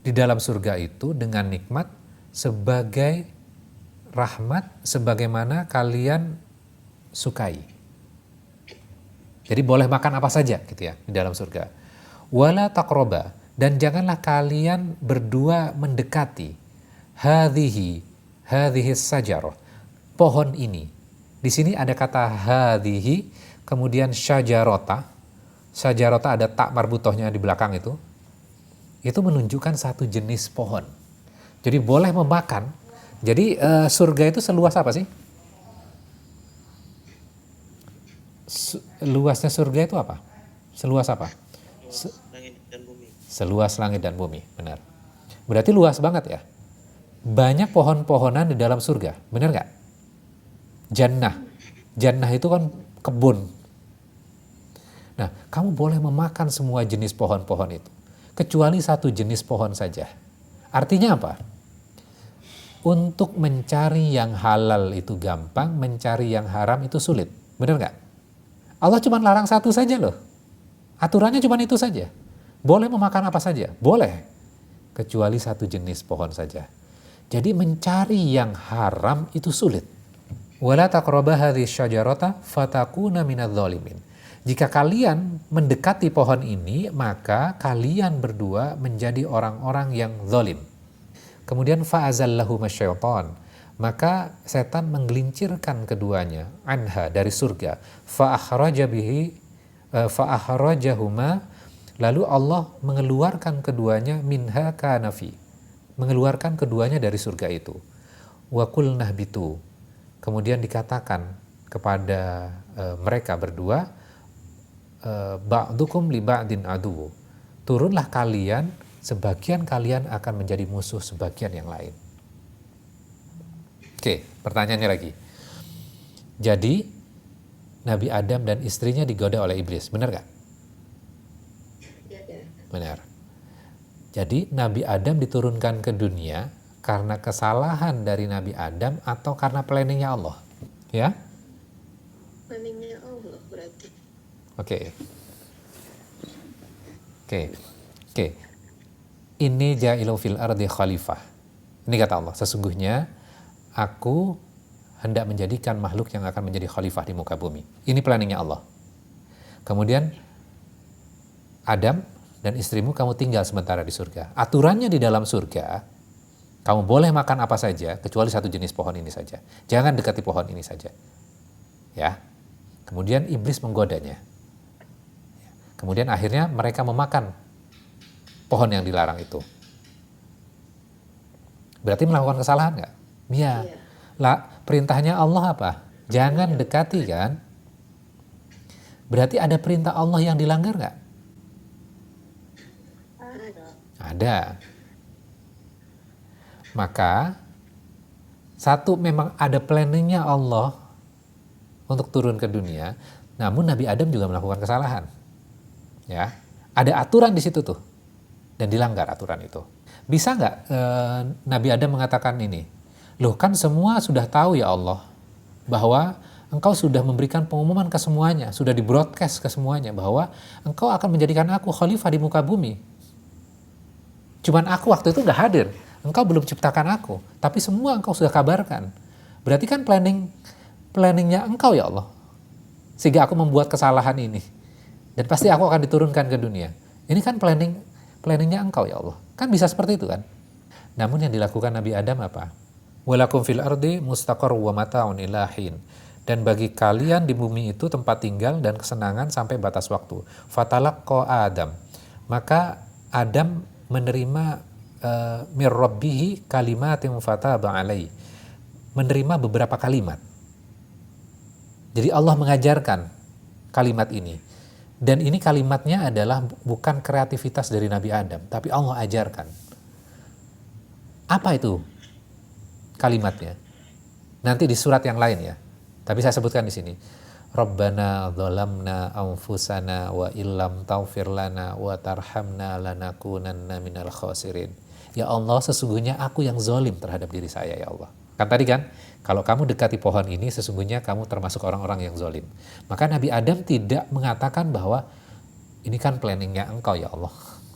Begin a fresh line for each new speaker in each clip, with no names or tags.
di dalam surga itu dengan nikmat sebagai rahmat sebagaimana kalian sukai. Jadi boleh makan apa saja gitu ya di dalam surga. Wala taqroba, dan janganlah kalian berdua mendekati hadhihi sajarah, pohon ini. Di sini ada kata hadhihi, kemudian syajarota. Syajarota ada tak marbutohnya di belakang itu. Itu menunjukkan satu jenis pohon. Jadi boleh memakan. Jadi surga itu seluas apa sih? Luasnya surga itu apa? Seluas apa?
Langit dan bumi.
Seluas langit dan bumi, benar. Berarti luas banget ya. Banyak pohon-pohonan di dalam surga, benar nggak? Jannah. Jannah itu kan kebun. Nah, kamu boleh memakan semua jenis pohon-pohon itu. Kecuali satu jenis pohon saja. Artinya apa? Untuk mencari yang halal itu gampang, mencari yang haram itu sulit. Benar nggak? Allah cuma larang satu saja loh. Aturannya cuma itu saja. Boleh memakan apa saja? Boleh. Kecuali satu jenis pohon saja. Jadi mencari yang haram itu sulit. Wala taqraba hadhihi syajarata fatakuna minadh-dhalimin. Jika kalian mendekati pohon ini, maka kalian berdua menjadi orang-orang yang zalim. Kemudian fa'azallahuma syaitan, maka setan menggelincirkan keduanya anha dari surga. Fa'akhrajahuma, lalu Allah mengeluarkan keduanya minha kanafi, mengeluarkan keduanya dari surga itu. Wa qulnah bitu, kemudian dikatakan kepada mereka berdua, ba'dukum li ba'din adu, turunlah kalian, sebagian kalian akan menjadi musuh sebagian yang lain. Oke, pertanyaannya lagi. Jadi Nabi Adam dan istrinya digoda oleh iblis, benar gak? Benar. Jadi Nabi Adam diturunkan ke dunia karena kesalahan dari Nabi Adam atau karena planningnya Allah? Ya?
Planningnya Allah berarti.
Oke. Ini ja'ilu fil ardi khalifah. Ini kata Allah, sesungguhnya aku hendak menjadikan makhluk yang akan menjadi khalifah di muka bumi. Ini planningnya Allah. Kemudian Adam dan istrimu kamu tinggal sementara di surga. Aturannya di dalam surga, kamu boleh makan apa saja kecuali satu jenis pohon ini saja. Jangan dekati pohon ini saja. Ya. Kemudian iblis menggodanya. Kemudian akhirnya mereka memakan pohon yang dilarang itu. Berarti melakukan kesalahan nggak? Iya. Lah, perintahnya Allah apa? Jangan dekati kan? Berarti ada perintah Allah yang dilanggar nggak? Ada. Maka satu, memang ada planningnya Allah untuk turun ke dunia, namun Nabi Adam juga melakukan kesalahan. Ya, ada aturan di situ tuh, dan dilanggar aturan itu. Bisa nggak Nabi Adam mengatakan ini? Loh, kan semua sudah tahu ya Allah, bahwa engkau sudah memberikan pengumuman ke semuanya, sudah di broadcast ke semuanya, bahwa engkau akan menjadikan aku khalifah di muka bumi. Cuman aku waktu itu nggak hadir, engkau belum ciptakan aku, tapi semua engkau sudah kabarkan. Berarti kan planningnya engkau ya Allah, sehingga aku membuat kesalahan ini. Dan pasti aku akan diturunkan ke dunia. Ini kan planningnya engkau ya Allah. Kan bisa seperti itu kan. Namun yang dilakukan Nabi Adam apa? Walakum fil ardi mustaqar wa mata'un ila hin. Dan bagi kalian di bumi itu tempat tinggal dan kesenangan sampai batas waktu. Fatalaqqa Adam. Maka Adam menerima mir rabbihi kalimatin fataba alaihi. Menerima beberapa kalimat. Jadi Allah mengajarkan kalimat ini. Dan ini kalimatnya adalah bukan kreativitas dari Nabi Adam, tapi Allah ajarkan. Apa itu kalimatnya? Nanti di surat yang lain ya. Tapi saya sebutkan di sini. Rabbana dzalamna anfusana wa illam taghfir lana wa tarhamna lanakunanna minal khasirin. Ya Allah, sesungguhnya aku yang zalim terhadap diri saya ya Allah. Kan tadi kan, kalau kamu dekati pohon ini, sesungguhnya kamu termasuk orang-orang yang zalim. Maka Nabi Adam tidak mengatakan bahwa ini kan planningnya engkau ya Allah,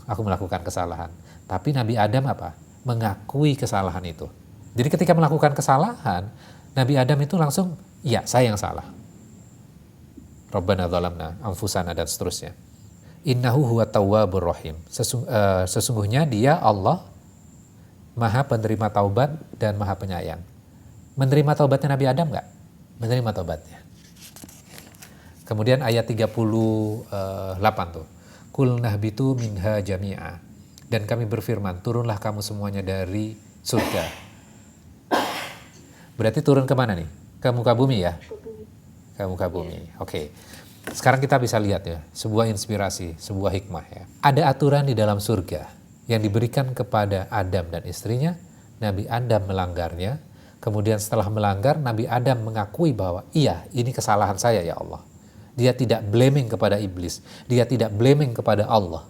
aku melakukan kesalahan. Tapi Nabi Adam apa? Mengakui kesalahan itu. Jadi ketika melakukan kesalahan, Nabi Adam itu langsung, iya saya yang salah. Rabbana zalamna anfusana dan seterusnya. Innahu huwa tawwabur rahim. Sesungguhnya dia Allah Maha penerima taubat dan Maha penyayang. Menerima taubatnya Nabi Adam nggak? Menerima taubatnya. Kemudian ayat 38 tuh. Kul nahbitu minha jami'a. Dan kami berfirman, turunlah kamu semuanya dari surga. Berarti turun kemana nih? Ke muka bumi ya? Ke muka bumi. Oke. Sekarang kita bisa lihat ya, sebuah inspirasi, sebuah hikmah ya. Ada aturan di dalam surga yang diberikan kepada Adam dan istrinya. Nabi Adam melanggarnya. Kemudian setelah melanggar, Nabi Adam mengakui bahwa iya, ini kesalahan saya ya Allah. Dia tidak blaming kepada iblis. Dia tidak blaming kepada Allah.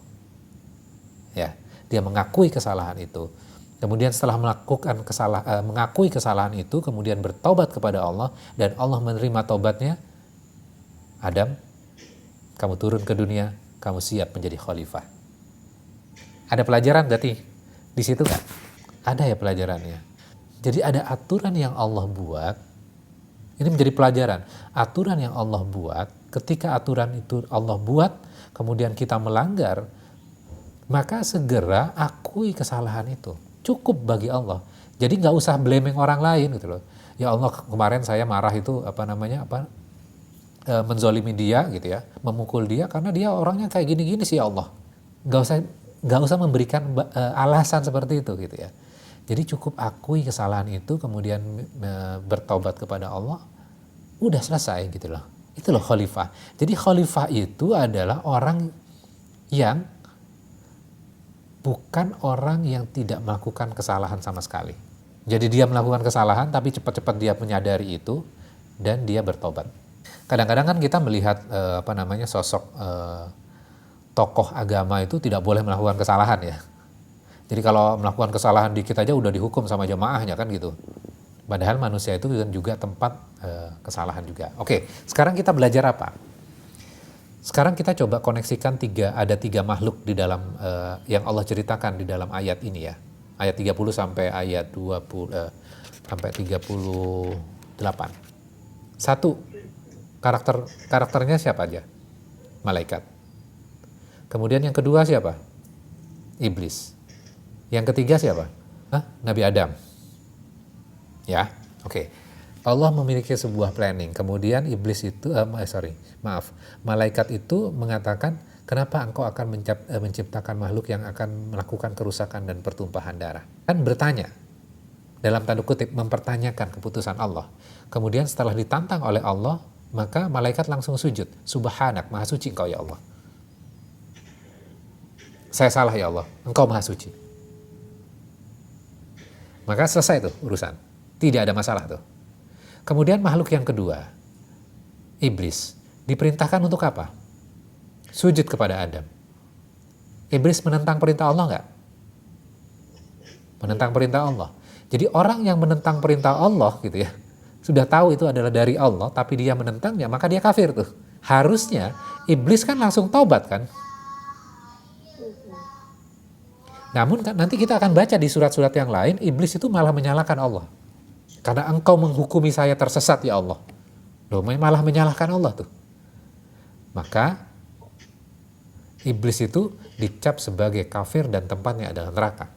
Ya, dia mengakui kesalahan itu. Kemudian setelah mengakui kesalahan itu, kemudian bertobat kepada Allah dan Allah menerima taubatnya. Adam, kamu turun ke dunia, kamu siap menjadi khalifah. Ada pelajaran berarti di situ kan? Ada ya pelajarannya. Jadi ada aturan yang Allah buat. Ini menjadi pelajaran. Aturan yang Allah buat, ketika aturan itu Allah buat, kemudian kita melanggar, maka segera akui kesalahan itu. Cukup bagi Allah. Jadi nggak usah blaming orang lain gitu loh. Ya Allah, kemarin saya marah itu menzolimi dia gitu ya, memukul dia karena dia orangnya kayak gini-gini sih ya Allah. Nggak usah memberikan alasan seperti itu gitu ya. Jadi cukup akui kesalahan itu, kemudian bertaubat kepada Allah, udah selesai gitu loh. Itu loh khalifah. Jadi khalifah itu adalah orang yang bukan orang yang tidak melakukan kesalahan sama sekali. Jadi dia melakukan kesalahan tapi cepat-cepat dia menyadari itu dan dia bertobat. Kadang-kadang kan kita melihat sosok tokoh agama itu tidak boleh melakukan kesalahan ya. Jadi kalau melakukan kesalahan dikit aja udah dihukum sama jamaahnya kan gitu. Padahal manusia itu kan juga tempat kesalahan juga. Oke, sekarang kita belajar apa? Sekarang kita coba koneksikan ada tiga makhluk di dalam yang Allah ceritakan di dalam ayat ini ya. Ayat 30 sampai ayat 38. Satu, karakternya siapa aja? Malaikat. Kemudian yang kedua siapa? Iblis. Yang ketiga siapa? Nabi Adam. Ya, oke. Allah memiliki sebuah planning. Kemudian iblis itu, malaikat itu mengatakan, kenapa engkau akan menciptakan makhluk yang akan melakukan kerusakan dan pertumpahan darah? Kan bertanya, dalam tanda kutip, mempertanyakan keputusan Allah. Kemudian setelah ditantang oleh Allah, maka malaikat langsung sujud. Subhanak, maha suci engkau ya Allah. Saya salah ya Allah, engkau maha suci. Maka selesai tuh urusan. Tidak ada masalah tuh. Kemudian makhluk yang kedua, iblis, diperintahkan untuk apa? Sujud kepada Adam. Iblis menentang perintah Allah nggak? Menentang perintah Allah. Jadi orang yang menentang perintah Allah gitu ya, sudah tahu itu adalah dari Allah, tapi dia menentangnya, maka dia kafir tuh. Harusnya iblis kan langsung taubat kan? Namun kan nanti kita akan baca di surat-surat yang lain, iblis itu malah menyalahkan Allah. Karena engkau menghukumi saya tersesat ya Allah. Loh, malah menyalahkan Allah tuh. Maka iblis itu dicap sebagai kafir dan tempatnya adalah neraka.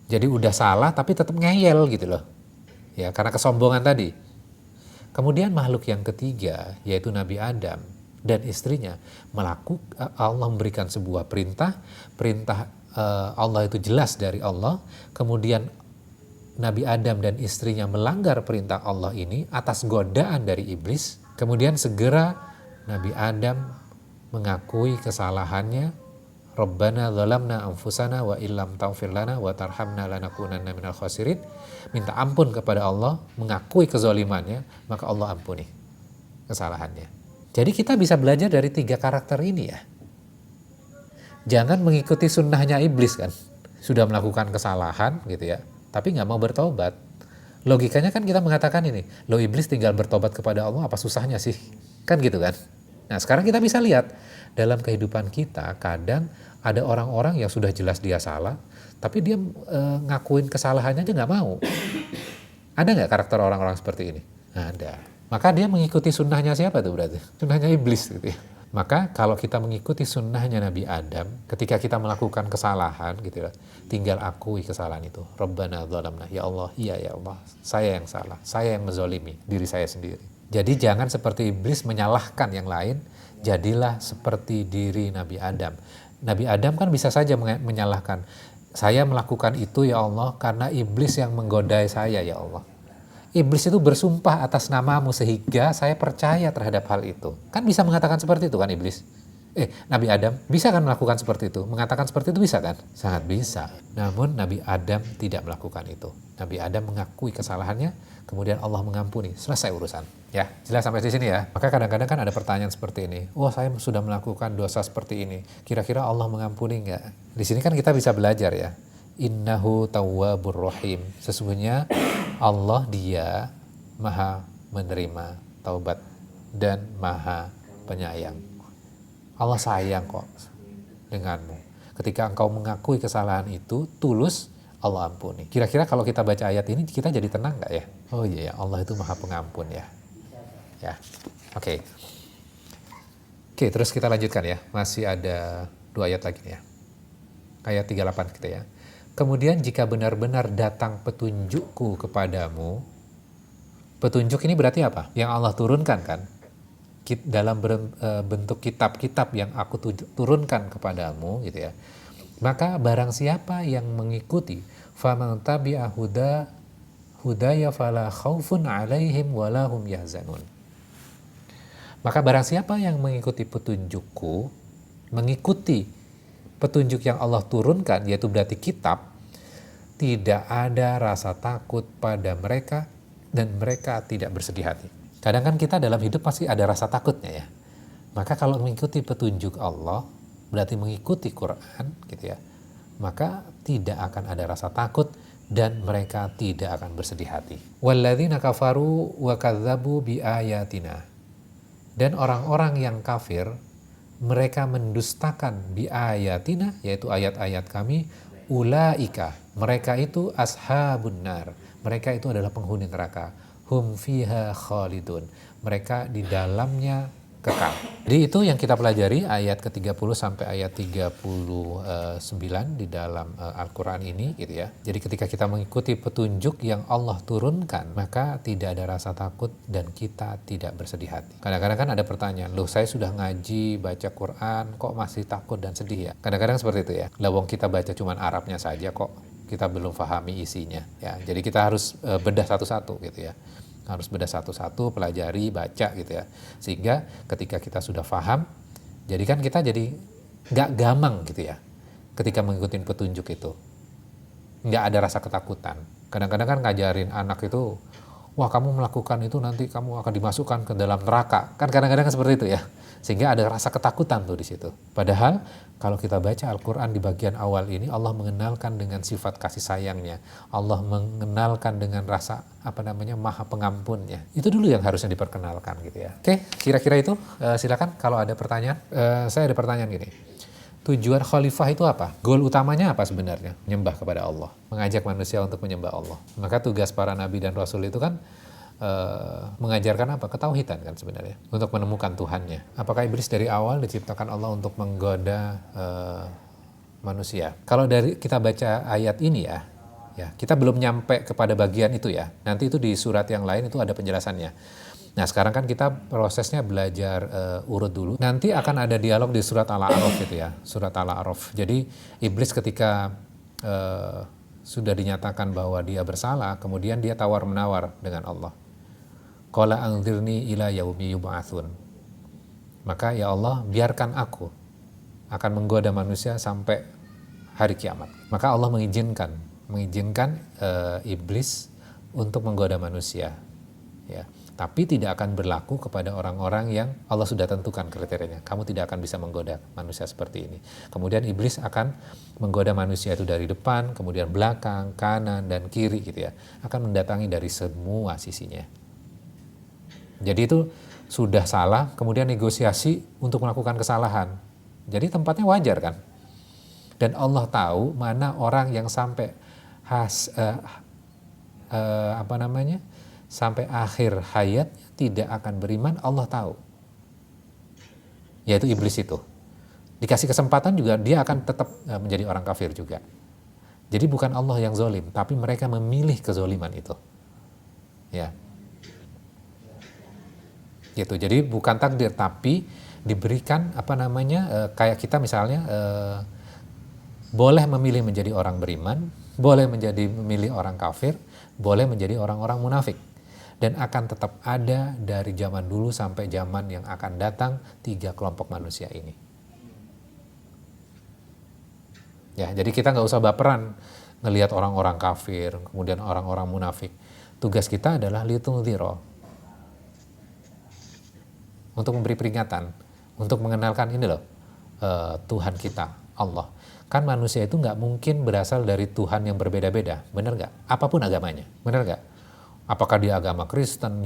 Jadi udah salah tapi tetap ngeyel gitu loh. Ya, karena kesombongan tadi. Kemudian makhluk yang ketiga yaitu Nabi Adam dan istrinya Allah memberikan sebuah perintah Allah itu jelas dari Allah, kemudian Nabi Adam dan istrinya melanggar perintah Allah ini atas godaan dari iblis, kemudian segera Nabi Adam mengakui kesalahannya, Rabbana zalamna anfusana wa illam taghfir lana wa tarhamna lanakunanna minal khasirin, minta ampun kepada Allah, mengakui kezalimannya, maka Allah ampuni kesalahannya. Jadi kita bisa belajar dari tiga karakter ini ya. Jangan mengikuti sunnahnya iblis kan. Sudah melakukan kesalahan gitu ya, tapi nggak mau bertobat. Logikanya kan kita mengatakan ini, lo iblis tinggal bertobat kepada Allah, apa susahnya sih? Kan gitu kan. Nah sekarang kita bisa lihat, dalam kehidupan kita kadang ada orang-orang yang sudah jelas dia salah, Tapi dia ngakuin kesalahannya aja nggak mau. Ada nggak karakter orang-orang seperti ini? Ada. Maka dia mengikuti sunnahnya siapa tuh berarti? Sunnahnya iblis gitu ya. Maka kalau kita mengikuti sunnahnya Nabi Adam, ketika kita melakukan kesalahan gitu ya, tinggal akui kesalahan itu. Rabbana dzalamna, ya Allah, iya ya Allah, saya yang salah, saya yang menzalimi diri saya sendiri. Jadi jangan seperti iblis menyalahkan yang lain, jadilah seperti diri Nabi Adam. Nabi Adam kan bisa saja menyalahkan, saya melakukan itu ya Allah karena iblis yang menggodai saya ya Allah. Iblis itu bersumpah atas namamu sehingga saya percaya terhadap hal itu. Kan bisa mengatakan seperti itu kan iblis? Nabi Adam bisa kan melakukan seperti itu? Mengatakan seperti itu bisa kan? Sangat bisa. Namun Nabi Adam tidak melakukan itu. Nabi Adam mengakui kesalahannya, kemudian Allah mengampuni. Selesai urusan. Ya, jelas sampai di sini ya. Maka kadang-kadang kan ada pertanyaan seperti ini. Wah, saya sudah melakukan dosa seperti ini. Kira-kira Allah mengampuni nggak? Di sini kan kita bisa belajar ya. Innahu tawwabur rahim. Sesungguhnya Allah dia maha menerima taubat dan maha penyayang. Allah sayang kok denganmu. Ketika engkau mengakui kesalahan itu, tulus, Allah ampuni. Kira-kira kalau kita baca ayat ini, kita jadi tenang nggak ya? Oh iya, Allah itu maha pengampun ya. Ya, oke. Oke, terus kita lanjutkan ya. Masih ada 2 ayat lagi ya. Ayat 38 kita ya. Kemudian jika benar-benar datang petunjukku kepadamu, petunjuk ini berarti apa? Yang Allah turunkan kan? Dalam bentuk kitab-kitab yang aku turunkan kepadamu gitu ya. Maka barang siapa yang mengikuti, faman tabi'a hudaya fala khaufun 'alaihim wala hum yahzanun. Maka barang siapa yang mengikuti petunjukku, mengikuti petunjuk yang Allah turunkan, yaitu berarti kitab, tidak ada rasa takut pada mereka dan mereka tidak bersedih hati. Kadang kan kita dalam hidup pasti ada rasa takutnya ya. Maka kalau mengikuti petunjuk Allah, berarti mengikuti Quran gitu ya, maka tidak akan ada rasa takut dan mereka tidak akan bersedih hati. Walladzina kafaru wa kadzabu biayatina. Dan orang-orang yang kafir, mereka mendustakan biayatina, yaitu ayat-ayat kami, ulaika, mereka itu ashabun nar, mereka itu adalah penghuni neraka, hum fiha khalidun, mereka di dalamnya kekal. Jadi itu yang kita pelajari ayat ke-30 sampai ayat 39 di dalam Al-Quran ini gitu ya. Jadi ketika kita mengikuti petunjuk yang Allah turunkan, maka tidak ada rasa takut dan kita tidak bersedih hati. Kadang-kadang kan ada pertanyaan, loh saya sudah ngaji, baca Quran, kok masih takut dan sedih ya? Kadang-kadang seperti itu ya. Lawang kita baca cuman Arabnya saja kok, kita belum pahami isinya ya. Jadi kita harus bedah satu-satu gitu ya. Harus bedah satu-satu, pelajari, baca gitu ya. Sehingga ketika kita sudah paham, jadi kan kita jadi nggak gamang gitu ya. Ketika mengikuti petunjuk itu. Nggak ada rasa ketakutan. Kadang-kadang kan ngajarin anak itu, wah kamu melakukan itu nanti kamu akan dimasukkan ke dalam neraka. Kan kadang-kadang seperti itu ya. Sehingga ada rasa ketakutan tuh di situ. Padahal kalau kita baca Al-Quran di bagian awal ini, Allah mengenalkan dengan sifat kasih sayangnya. Allah mengenalkan dengan rasa maha pengampunnya. Itu dulu yang harusnya diperkenalkan gitu ya. Oke, kira-kira itu silakan kalau ada pertanyaan. Saya ada pertanyaan gini. Tujuan khalifah itu apa? Goal utamanya apa sebenarnya? Menyembah kepada Allah. Mengajak manusia untuk menyembah Allah. Maka tugas para nabi dan rasul itu kan mengajarkan apa? Ketauhidan kan sebenarnya, untuk menemukan Tuhannya. Apakah iblis dari awal diciptakan Allah untuk menggoda manusia? Kalau dari kita baca ayat ini ya kita belum nyampe kepada bagian itu ya. Nanti itu di surat yang lain itu ada penjelasannya. Nah sekarang kan kita prosesnya belajar urut dulu. Nanti akan ada dialog di surat Al-A'raf gitu ya, surat Al-A'raf. Jadi iblis ketika sudah dinyatakan bahwa dia bersalah, kemudian dia tawar-menawar dengan Allah. Qala anzirni ila yaumi yub'atsun. Maka ya Allah, biarkan aku akan menggoda manusia sampai hari kiamat. Maka Allah mengizinkan iblis untuk menggoda manusia. Ya. Tapi tidak akan berlaku kepada orang-orang yang Allah sudah tentukan kriterianya. Kamu tidak akan bisa menggoda manusia seperti ini. Kemudian iblis akan menggoda manusia itu dari depan, kemudian belakang, kanan, dan kiri gitu ya. Akan mendatangi dari semua sisinya. Jadi itu sudah salah, kemudian negosiasi untuk melakukan kesalahan. Jadi tempatnya wajar kan? Dan Allah tahu mana orang yang sampai sampai akhir hayat tidak akan beriman, Allah tahu. Yaitu iblis itu. Dikasih kesempatan juga dia akan tetap menjadi orang kafir juga. Jadi bukan Allah yang zolim, tapi mereka memilih kezoliman itu. Ya. Gitu. Jadi bukan takdir, tapi diberikan kayak kita misalnya boleh memilih menjadi orang beriman, boleh memilih orang kafir, boleh menjadi orang-orang munafik. Dan akan tetap ada dari zaman dulu sampai zaman yang akan datang 3 kelompok manusia ini. Ya, jadi kita nggak usah baperan ngelihat orang-orang kafir, kemudian orang-orang munafik. Tugas kita adalah litundziro, untuk memberi peringatan, untuk mengenalkan ini loh Tuhan kita, Allah. Kan manusia itu nggak mungkin berasal dari Tuhan yang berbeda-beda, benar nggak? Apapun agamanya, benar nggak? Apakah dia agama Kristen,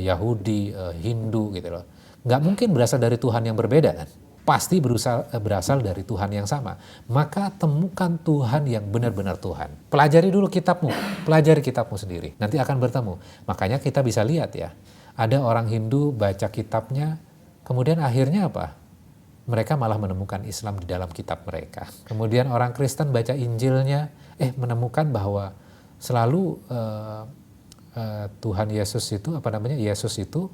Yahudi, Hindu gitu loh. Nggak mungkin berasal dari Tuhan yang berbeda kan. Pasti berasal dari Tuhan yang sama. Maka temukan Tuhan yang benar-benar Tuhan. Pelajari dulu kitabmu, pelajari kitabmu sendiri. Nanti akan bertemu. Makanya kita bisa lihat ya, ada orang Hindu baca kitabnya, kemudian akhirnya apa? Mereka malah menemukan Islam di dalam kitab mereka. Kemudian orang Kristen baca Injilnya, menemukan bahwa selalu Tuhan Yesus itu Yesus itu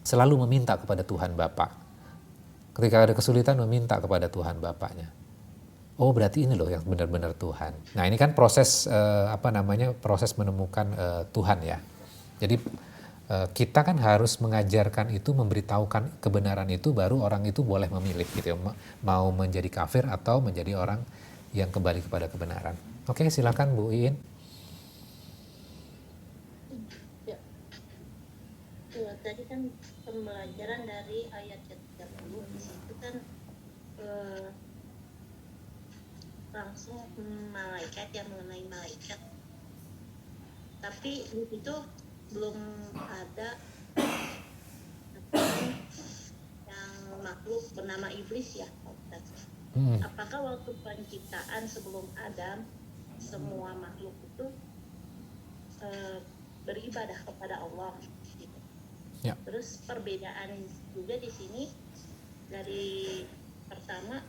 selalu meminta kepada Tuhan Bapa. Ketika ada kesulitan meminta kepada Tuhan Bapaknya. Oh, berarti ini loh yang benar-benar Tuhan. Nah, ini kan proses proses menemukan Tuhan ya. Jadi kita kan harus mengajarkan itu, memberitahukan kebenaran itu, baru orang itu boleh memilih gitu ya, mau menjadi kafir atau menjadi orang yang kembali kepada kebenaran. Oke, silakan Bu Iin.
Tadi kan pembelajaran dari ayat 30 di situ kan langsung malaikat yang mengenai malaikat, tapi di situ belum ada yang makhluk bernama iblis ya. Apakah waktu penciptaan sebelum Adam semua makhluk itu beribadah kepada Allah? Ya. Terus perbedaan juga di sini dari pertama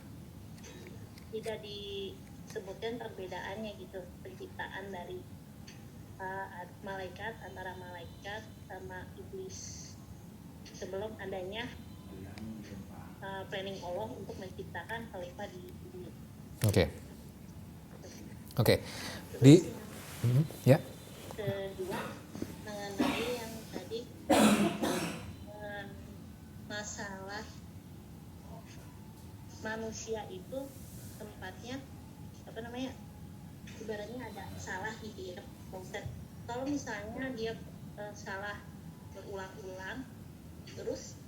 tidak disebutkan perbedaannya gitu, penciptaan dari malaikat, antara malaikat sama iblis sebelum adanya planning Allah untuk menciptakan khalifah di bumi.
Oke. Ya.
Kedua, mengenai yang tadi masalah manusia itu tempatnya ibaratnya ada salah gitu ya. Kalau misalnya dia salah berulang-ulang terus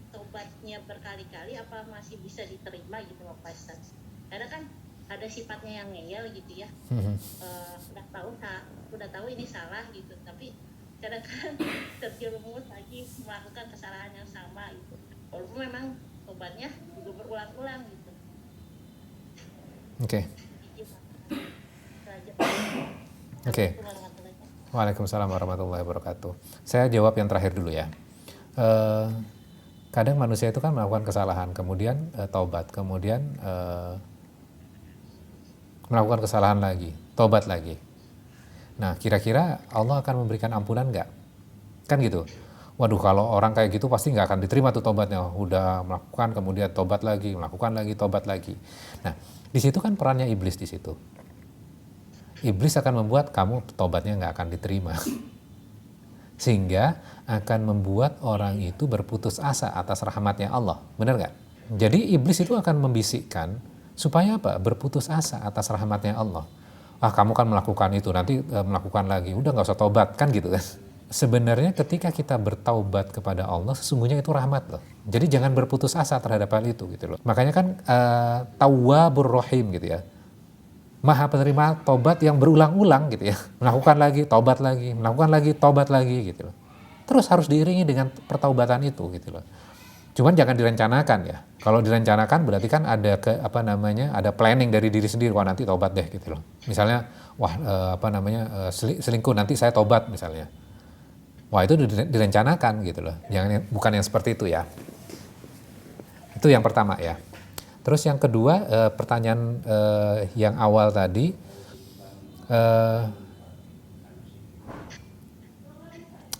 tobatnya berkali-kali, apa masih bisa diterima gitu loh Pak Ustaz? Karena kan ada sifatnya yang ngeyel gitu ya. Udah tahu ini salah gitu, tapi kadang-kadang terjerumus lagi melakukan kesalahan yang sama gitu. Walaupun memang tobatnya juga berulang-ulang gitu. Oke.
Waalaikumsalam warahmatullahi wabarakatuh. Saya jawab yang terakhir dulu ya. Kadang manusia itu kan melakukan kesalahan, kemudian taubat, kemudian melakukan kesalahan lagi, taubat lagi. Nah, kira-kira Allah akan memberikan ampunan nggak? Kan gitu. Waduh, kalau orang kayak gitu pasti nggak akan diterima tuh tobatnya. Udah melakukan, kemudian tobat lagi, melakukan lagi, tobat lagi. Nah, di situ kan perannya iblis di situ. Iblis akan membuat kamu tobatnya nggak akan diterima. Sehingga akan membuat orang itu berputus asa atas rahmatnya Allah. Benar nggak? Jadi iblis itu akan membisikkan supaya apa? Berputus asa atas rahmatnya Allah. Kamu kan melakukan itu, nanti melakukan lagi, udah nggak usah tobat, kan gitu kan. Sebenarnya ketika kita bertaubat kepada Allah, sesungguhnya itu rahmat loh. Jadi jangan berputus asa terhadap hal itu gitu loh. Makanya kan Tawwabur Rahim gitu ya. Maha penerima taubat yang berulang-ulang gitu ya. Melakukan lagi, taubat lagi, melakukan lagi, taubat lagi gitu loh. Terus harus diiringi dengan pertaubatan itu gitu loh. Cuman jangan direncanakan ya. Kalau direncanakan berarti kan ada ada planning dari diri sendiri. Wah nanti tobat deh gitu loh. Misalnya, selingkuh nanti saya tobat misalnya. Wah itu direncanakan gitu loh. Bukan yang seperti itu ya. Itu yang pertama ya. Terus yang kedua, pertanyaan yang awal tadi,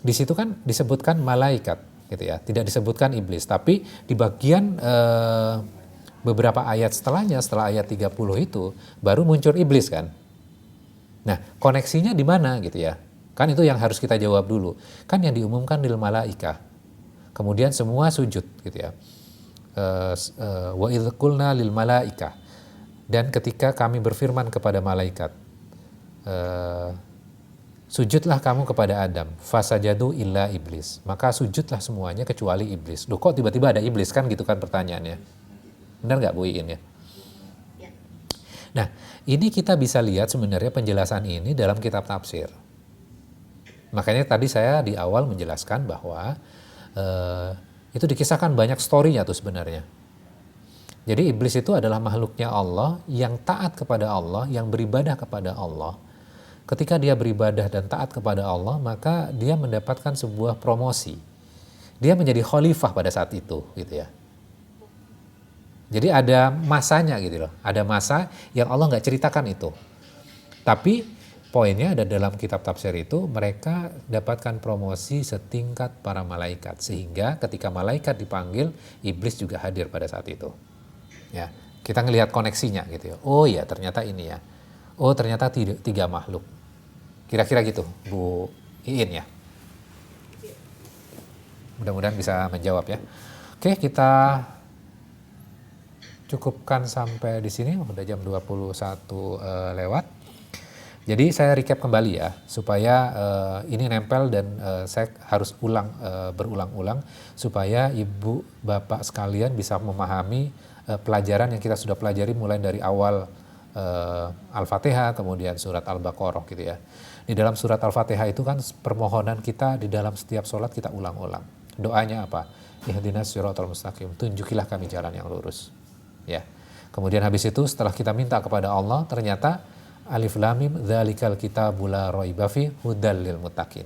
di situ kan disebutkan malaikat gitu ya, tidak disebutkan iblis, tapi di bagian beberapa ayat setelahnya, setelah ayat 30 itu baru muncul iblis kan. Nah, koneksinya di mana gitu ya? Kan itu yang harus kita jawab dulu. Kan yang diumumkan lil malaikah. Kemudian semua sujud gitu ya. Wa idz qulna lil malaikah. Dan ketika kami berfirman kepada malaikat, sujudlah kamu kepada Adam, fasajadu illa iblis. Maka sujudlah semuanya kecuali iblis. Loh kok tiba-tiba ada iblis kan gitu kan pertanyaannya. Benar nggak Bu Iin ya? Nah ini kita bisa lihat sebenarnya penjelasan ini dalam kitab tafsir. Makanya tadi saya di awal menjelaskan bahwa itu dikisahkan banyak story-nya tuh sebenarnya. Jadi iblis itu adalah makhluknya Allah yang taat kepada Allah, yang beribadah kepada Allah. Ketika dia beribadah dan taat kepada Allah, maka dia mendapatkan sebuah promosi. Dia menjadi khalifah pada saat itu, gitu ya. Jadi ada masanya gitu loh. Ada masa yang Allah nggak ceritakan itu. Tapi poinnya ada dalam kitab tafsir itu, mereka dapatkan promosi setingkat para malaikat. Sehingga ketika malaikat dipanggil, iblis juga hadir pada saat itu. Ya, kita ngelihat koneksinya gitu ya. Oh iya ternyata ini ya. Oh ternyata tiga makhluk. Kira-kira gitu, Bu Iin ya. Mudah-mudahan bisa menjawab ya. Oke, kita cukupkan sampai di sini. Udah jam 21 lewat. Jadi saya recap kembali ya, supaya ini nempel dan saya harus berulang-ulang supaya ibu bapak sekalian bisa memahami pelajaran yang kita sudah pelajari mulai dari awal Al-Fatihah, kemudian surat Al-Baqarah gitu ya. Di dalam surat Al-Fatihah itu kan permohonan kita di dalam setiap sholat kita ulang-ulang. Doanya apa? Ihdinas siratal mustaqim, tunjukilah kami jalan yang lurus. Ya. Kemudian habis itu setelah kita minta kepada Allah, ternyata Alif Lam Mim dzalikal kitabul la raiba fi hudal lil muttaqin.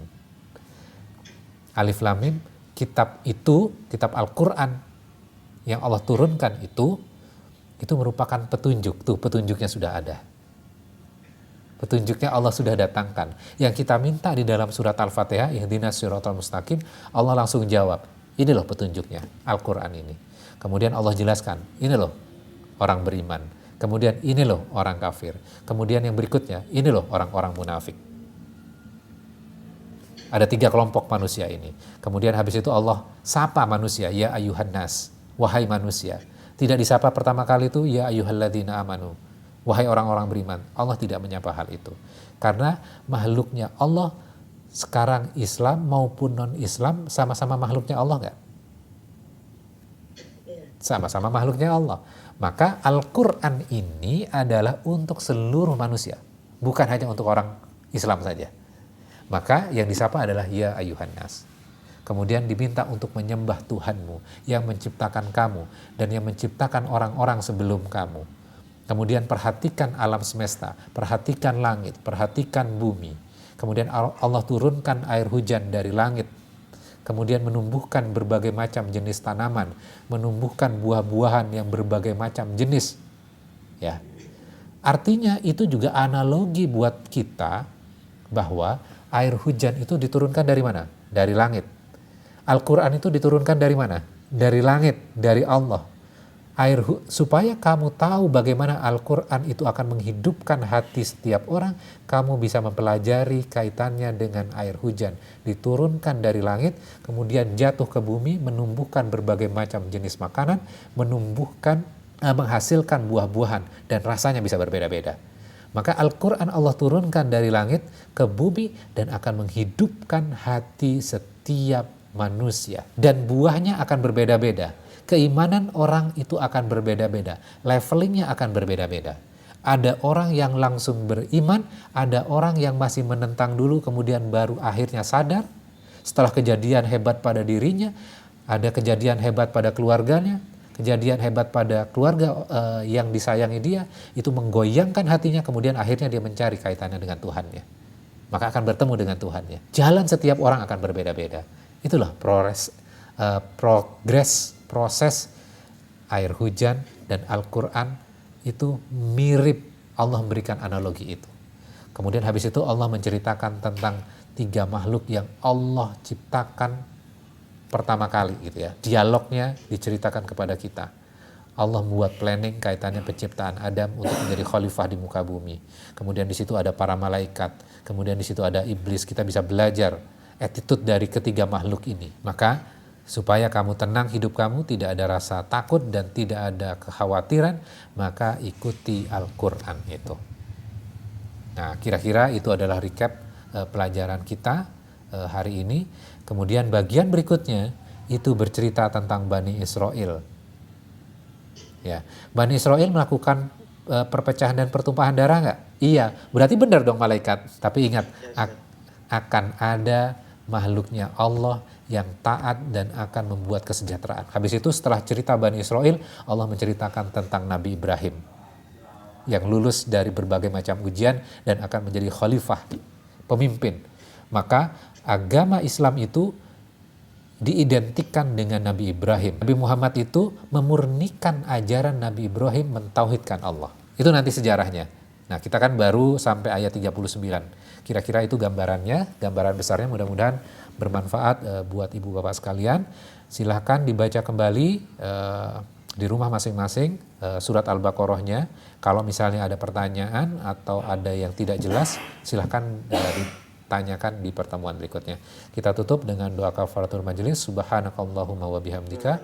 Alif Lam Mim, kitab itu, kitab Al-Qur'an yang Allah turunkan itu merupakan petunjuk. Tuh petunjuknya sudah ada. Petunjuknya Allah sudah datangkan. Yang kita minta di dalam surat Al-Fatihah, ihdinas siratal mustaqim, Allah langsung jawab. Ini loh petunjuknya, Al-Quran ini. Kemudian Allah jelaskan, ini loh orang beriman. Kemudian ini loh orang kafir. Kemudian yang berikutnya, ini loh orang-orang munafik. Ada 3 kelompok manusia ini. Kemudian habis itu Allah sapa manusia, ya ayuhan nas, wahai manusia. Tidak disapa pertama kali itu, ya ayyuhalladzina amanu, wahai orang-orang beriman. Allah tidak menyapa hal itu. Karena makhluknya Allah sekarang Islam maupun non-Islam sama-sama makhluknya Allah nggak? Sama-sama makhluknya Allah. Maka Al-Quran ini adalah untuk seluruh manusia. Bukan hanya untuk orang Islam saja. Maka yang disapa adalah ya ayyuhan nas. Kemudian diminta untuk menyembah Tuhanmu yang menciptakan kamu dan yang menciptakan orang-orang sebelum kamu. Kemudian perhatikan alam semesta, perhatikan langit, perhatikan bumi. Kemudian Allah turunkan air hujan dari langit. Kemudian menumbuhkan berbagai macam jenis tanaman, menumbuhkan buah-buahan yang berbagai macam jenis. Ya. Artinya itu juga analogi buat kita bahwa air hujan itu diturunkan dari mana? Dari langit. Al-Quran itu diturunkan dari mana? Dari langit, dari Allah. Supaya kamu tahu bagaimana Al-Quran itu akan menghidupkan hati setiap orang, kamu bisa mempelajari kaitannya dengan air hujan. Diturunkan dari langit, kemudian jatuh ke bumi, menumbuhkan berbagai macam jenis makanan, menghasilkan buah-buahan, dan rasanya bisa berbeda-beda. Maka Al-Quran Allah turunkan dari langit ke bumi dan akan menghidupkan hati setiap manusia. Dan buahnya akan berbeda-beda. Keimanan orang itu akan berbeda-beda. Levelingnya akan berbeda-beda. Ada orang yang langsung beriman, ada orang yang masih menentang dulu kemudian baru akhirnya sadar. Setelah kejadian hebat pada dirinya, ada kejadian hebat pada keluarganya, kejadian hebat pada keluarga yang disayangi dia, itu menggoyangkan hatinya, kemudian akhirnya dia mencari kaitannya dengan Tuhannya. Maka akan bertemu dengan Tuhannya. Jalan setiap orang akan berbeda-beda. Itulah proses air hujan dan Al-Quran itu mirip. Allah memberikan analogi itu. Kemudian habis itu Allah menceritakan tentang 3 makhluk yang Allah ciptakan pertama kali gitu ya. Dialognya diceritakan kepada kita. Allah membuat planning kaitannya penciptaan Adam untuk menjadi khalifah di muka bumi. Kemudian di situ ada para malaikat, kemudian di situ ada iblis. Kita bisa belajar attitude dari ketiga makhluk ini. Maka supaya kamu tenang hidup kamu, tidak ada rasa takut dan tidak ada kekhawatiran, maka ikuti Al-Quran itu. Nah, kira-kira itu adalah recap pelajaran kita hari ini. Kemudian bagian berikutnya itu bercerita tentang Bani Israel. Ya, Bani Israel melakukan perpecahan dan pertumpahan darah nggak? Iya, berarti benar dong malaikat. Tapi ingat, akan ada makhluknya Allah yang taat dan akan membuat kesejahteraan. Habis itu setelah cerita Bani Israel, Allah menceritakan tentang Nabi Ibrahim yang lulus dari berbagai macam ujian dan akan menjadi khalifah, pemimpin. Maka agama Islam itu diidentikan dengan Nabi Ibrahim. Nabi Muhammad itu memurnikan ajaran Nabi Ibrahim, mentauhidkan Allah. Itu nanti sejarahnya. Nah, kita kan baru sampai ayat 39. Kira-kira itu gambarannya, gambaran besarnya, mudah-mudahan bermanfaat buat ibu bapak sekalian. Silahkan dibaca kembali di rumah masing-masing surat Al-Baqarahnya. Kalau misalnya ada pertanyaan atau ada yang tidak jelas, silahkan ditanyakan di pertemuan berikutnya. Kita tutup dengan doa kafaratul majelis. Subhanakallahumma wa bihamdika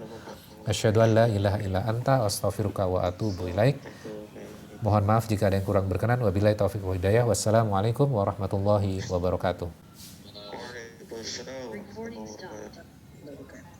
asyhadu an la ilaha illa anta astaghfiruka wa atubu ilaik. Mohon maaf jika ada yang kurang berkenan. Wabillahi taufiq wa hidayah. Wassalamualaikum warahmatullahi wabarakatuh.
Waalaikumsalam warahmatullahi wabarakatuh.